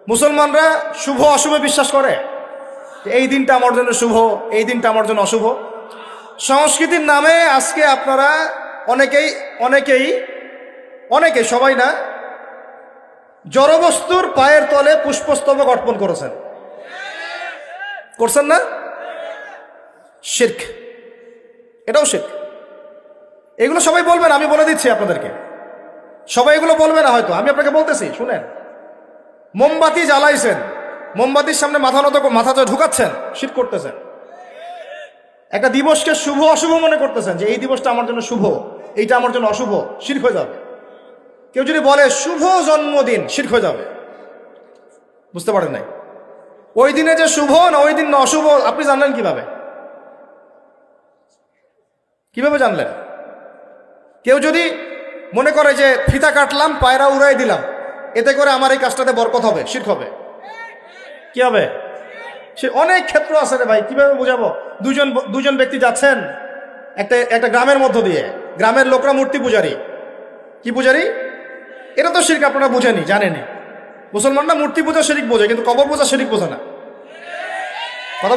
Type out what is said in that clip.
মুসলমানরা শুভ অশুভে বিশ্বাস করে। এই দিনটা আমার জন্য শুভ, এই দিনটা আমার জন্য অশুভ। সংস্কৃতির নামে আজকে আপনারা অনেকেই সবাই না, জড়বস্তুর পায়ের তলে পুষ্পস্তবক অর্পণ করছেন না? শিরক, এটাও শিরক। এগুলো সবাই বলবেন, আমি বলে দিচ্ছি আপনাদেরকে। সবাই এগুলো বলবে না হয়তো, আমি আপনাকে বলতেছি শুনেন। মোমবাতি জ্বালাইছেন, মোমবাতির সামনে মাথা ঢুকাচ্ছেন, শিরক করতেছেন। একটা দিবসকে শুভ অশুভ মনে করতেছেন, যে এই দিবসটা আমার জন্য শুভ, এইটা আমার জন্য অশুভ, শিরক হয়ে যাবে। কেউ যদি বলে শুভ জন্মদিন, শিরক হয়ে যাবে। বুঝতে পারেন নাই? ওই দিনে যে শুভ না ওই দিন না অশুভ আপনি জানলেন কিভাবে জানলেন? কেউ যদি মনে করে যে ফিতা কাটলাম, পায়রা উড়াই দিলাম, এতে করে আমার এই কাজটাতে বরকত হবে, শিরক হবে। কি হবে? সে অনেক ক্ষেত্র আছে রে ভাই, কিভাবে বুঝাবো? দুজন ব্যক্তি যাচ্ছেন একটা গ্রামের মধ্য দিয়ে, গ্রামের লোকরা মূর্তি পূজারী। কি পূজারী? এটা তো শিরক, আপনারা বুঝেনি, জানেনি। মুসলমানরা মূর্তি পূজা শিরক বোঝে, কিন্তু কবর পূজা শিরক বোঝে না। কথা